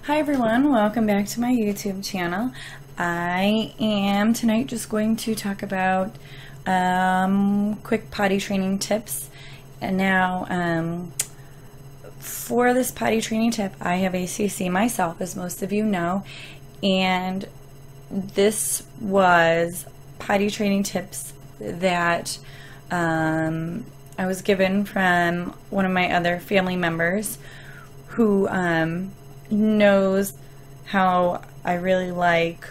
Hi everyone, welcome back to my YouTube channel. I am tonight just going to talk about quick potty training tips. And now for this potty training tip, I have ACC myself, as most of you know, and this was potty training tips that I was given from one of my other family members who knows how I really like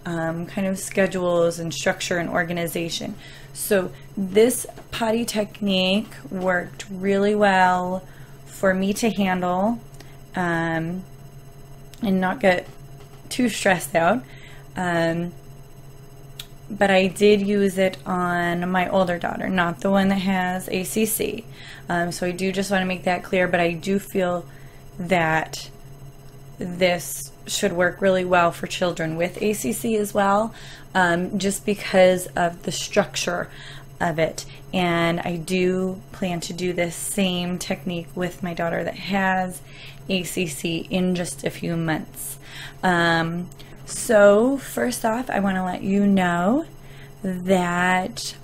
kind of schedules and structure and organization. So this potty technique worked really well for me to handle and not get too stressed out. But I did use it on my older daughter, not the one that has ACC. So I do just want to make that clear, but I do feel that this should work really well for children with ACC as well, just because of the structure of it. And I do plan to do this same technique with my daughter that has ACC in just a few months. So first off, I want to let you know that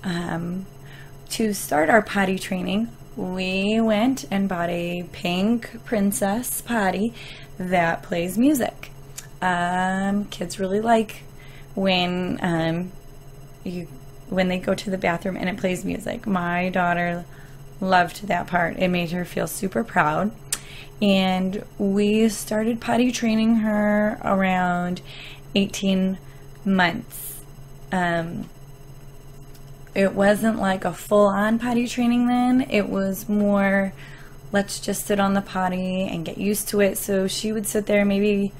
to start our potty training, we went and bought a pink princess potty that plays music. Kids really like when they go to the bathroom and it plays music. My daughter loved that part. It made her feel super proud. And we started potty training her around 18 months. It wasn't like a full-on potty training then. It was more, let's just sit on the potty and get used to it. So she would sit there maybe,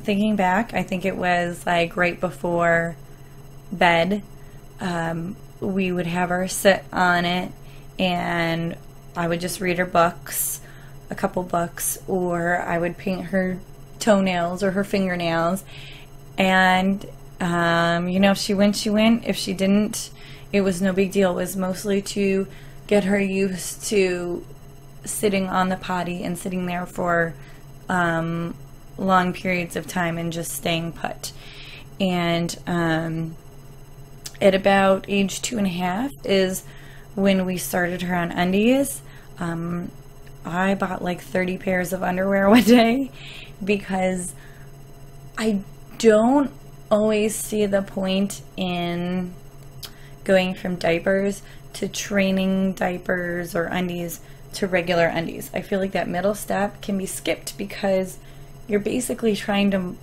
thinking back, I think it was like right before bed. We would have her sit on it and I would just read her books, a couple books, or I would paint her toenails or her fingernails. And you know, if she went, she went. If she didn't, it was no big deal. It was mostly to get her used to sitting on the potty and sitting there for long periods of time and just staying put. And at about age 2.5 is when we started her on undies. I bought like 30 pairs of underwear one day because I don't always see the point in going from diapers to training diapers or undies to regular undies. I feel like that middle step can be skipped because you're basically trying to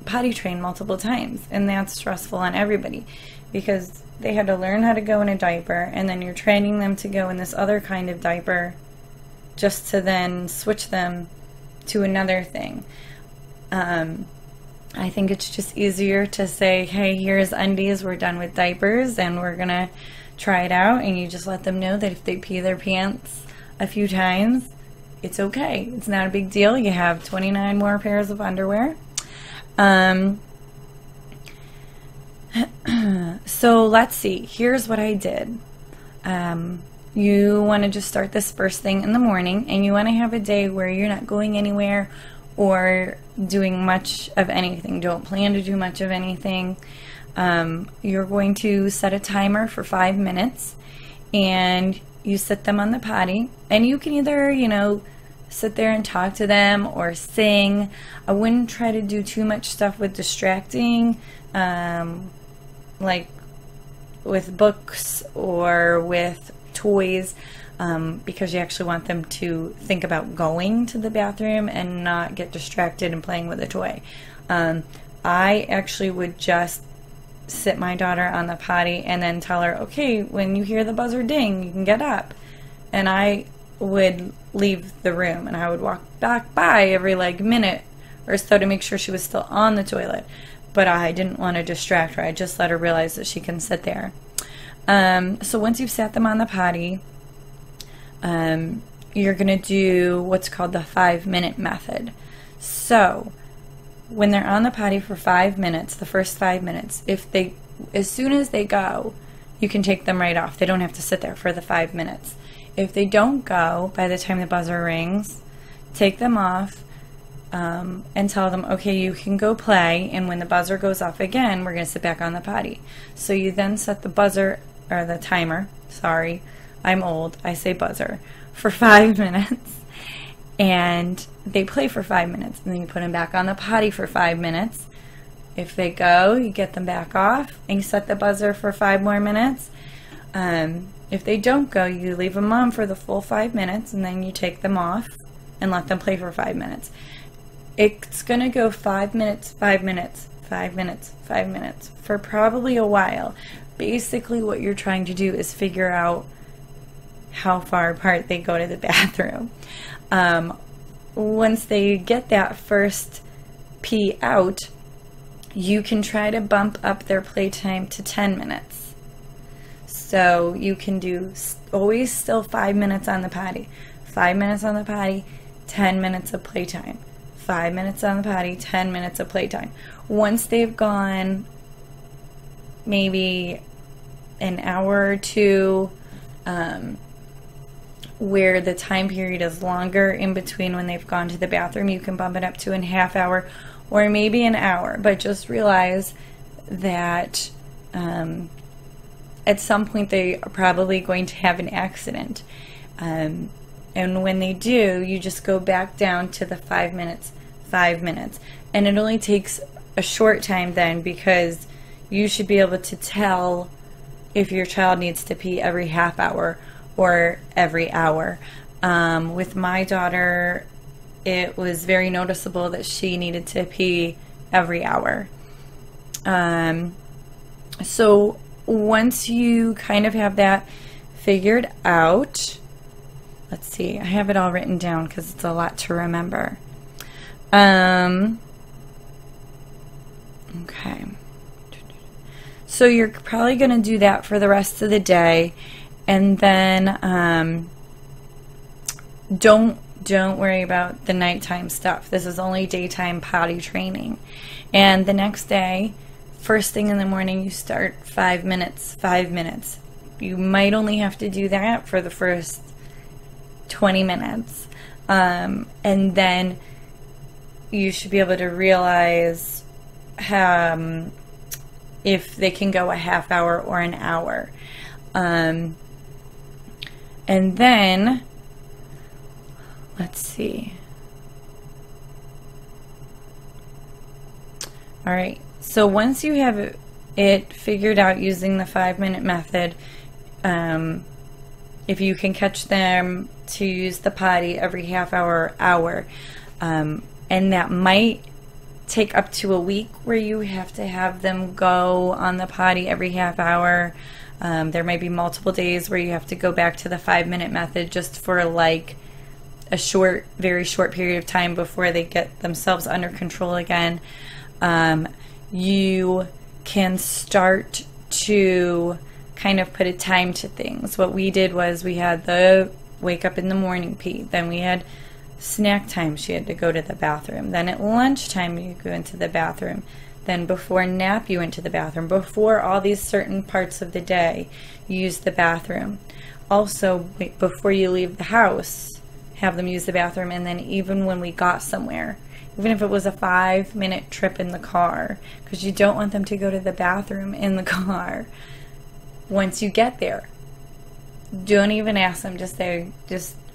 potty train multiple times, and that's stressful on everybody because they had to learn how to go in a diaper and then you're training them to go in this other kind of diaper just to then switch them to another thing. I think it's just easier to say, hey, here's undies, we're done with diapers, and we're gonna try it out, and you just let them know that if they pee their pants a few times, it's okay. It's not a big deal. You have 29 more pairs of underwear. So let's see. Here's what I did. You want to just start this first thing in the morning, and you want to have a day where you're not going anywhere or doing much of anything. Don't plan to do much of anything. You're going to set a timer for 5 minutes and you sit them on the potty, and you can either, you know, sit there and talk to them or sing. I wouldn't try to do too much stuff with distracting, like with books or with toys, because you actually want them to think about going to the bathroom and not get distracted and playing with a toy. I actually would just sit my daughter on the potty and then tell her, okay, when you hear the buzzer ding, you can get up. And I would leave the room and I would walk back by every like minute or so to make sure she was still on the toilet. But I didn't want to distract her. I just let her realize that she can sit there. So once you've sat them on the potty, you're going to do what's called the 5-minute method. So when they're on the potty for 5 minutes, the first 5 minutes, as soon as they go, you can take them right off. They don't have to sit there for the 5 minutes. If they don't go by the time the buzzer rings, take them off, and tell them, okay, you can go play, and when the buzzer goes off again, we're going to sit back on the potty. So you then set the buzzer, or the timer, sorry, I'm old, I say buzzer, for 5 minutes, and they play for 5 minutes, and then you put them back on the potty for 5 minutes. If they go, you get them back off, and you set the buzzer for 5 more minutes. If they don't go, you leave them on for the full 5 minutes, and then you take them off and let them play for 5 minutes. It's going to go 5 minutes, 5 minutes, 5 minutes, 5 minutes for probably a while. Basically, what you're trying to do is figure out how far apart they go to the bathroom. Once they get that first pee out, you can try to bump up their playtime to 10 minutes. So you can do always still 5 minutes on the potty. 5 minutes on the potty, 10 minutes of playtime. 5 minutes on the potty, 10 minutes of playtime. Once they've gone maybe an hour or two, where the time period is longer in between when they've gone to the bathroom, you can bump it up to a half hour or maybe an hour. But just realize that at some point they are probably going to have an accident. And when they do, you just go back down to the 5 minutes, 5 minutes. And it only takes a short time then, because you should be able to tell if your child needs to pee every half hour or every hour. With my daughter, it was very noticeable that she needed to pee every hour. So once you kind of have that figured out, let's see, I have it all written down because it's a lot to remember. Okay. So you're probably going to do that for the rest of the day, and then don't worry about the nighttime stuff. This is only daytime potty training. And the next day, first thing in the morning, you start 5 minutes, 5 minutes. You might only have to do that for the first 20 minutes. And then you should be able to realize if they can go a half hour or an hour. And then, let's see. All right, so once you have it figured out using the 5 minute method, if you can catch them to use the potty every half hour or hour, and that might take up to a week where you have to have them go on the potty every half hour. There might be multiple days where you have to go back to the 5 minute method just for like a short, very short period of time before they get themselves under control again. You can start to kind of put a time to things. What we did was we had the wake up in the morning pee, then we had snack time, she had to go to the bathroom, then at lunchtime you go into the bathroom, then before nap you went to the bathroom, before all these certain parts of the day you use the bathroom. Also, before you leave the house, have them use the bathroom, and then even when we got somewhere, even if it was a 5 minute trip in the car, because you don't want them to go to the bathroom in the car. Once you get there, don't even ask them, just say,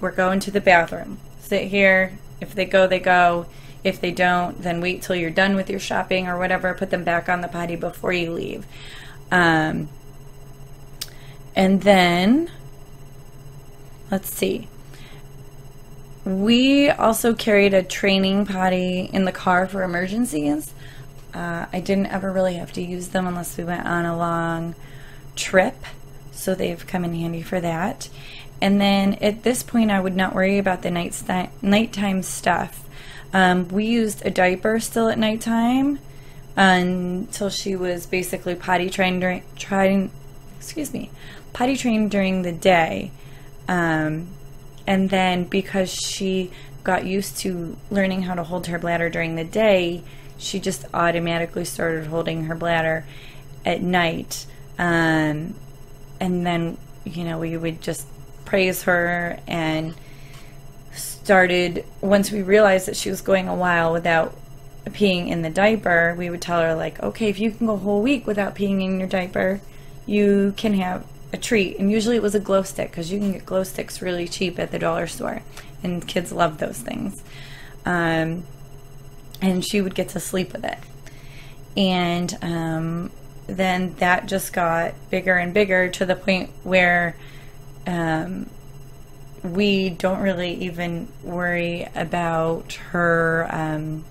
we're going to the bathroom. Sit here. If they go, they go. If they don't, then wait till you're done with your shopping or whatever. Put them back on the potty before you leave. And then, let's see. We also carried a training potty in the car for emergencies. I didn't ever really have to use them unless we went on a long trip, so they've come in handy for that. And then at this point I would not worry about the nighttime stuff. We used a diaper still at nighttime until she was basically potty trained during the day. And then because she got used to learning how to hold her bladder during the day, she just automatically started holding her bladder at night. And then, we would just praise her and started, once we realized that she was going a while without peeing in the diaper, we would tell her, like, okay, if you can go a whole week without peeing in your diaper, you can have a treat. And usually it was a glow stick, because you can get glow sticks really cheap at the dollar store, and kids love those things. And she would get to sleep with it. And then that just got bigger and bigger, to the point where we don't really even worry about her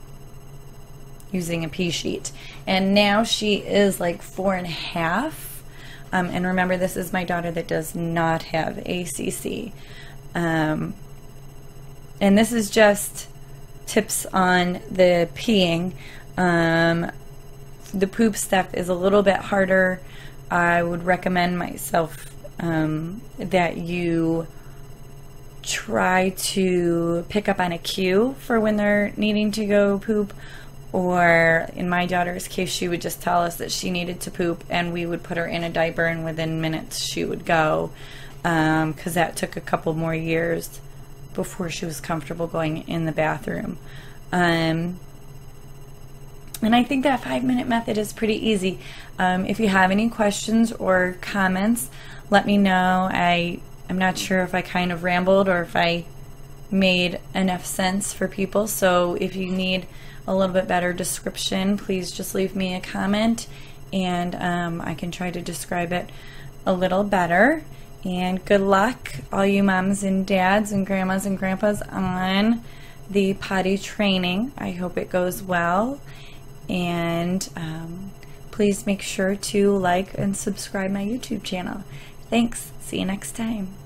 using a pee sheet. And now she is like 4.5. And remember, this is my daughter that does not have ACC. And this is just tips on the peeing. The poop stuff is a little bit harder. I would recommend myself that you try to pick up on a cue for when they're needing to go poop, or in my daughter's case, she would just tell us that she needed to poop, and we would put her in a diaper, and within minutes she would go, because that took a couple more years before she was comfortable going in the bathroom. And I think that 5-minute method is pretty easy. If you have any questions or comments, let me know. I'm not sure if I kind of rambled or if I made enough sense for people. So if you need a little bit better description, please just leave me a comment, and I can try to describe it a little better. And good luck, all you moms and dads and grandmas and grandpas, on the potty training. I hope it goes well. And please make sure to like and subscribe my YouTube channel. Thanks. See you next time.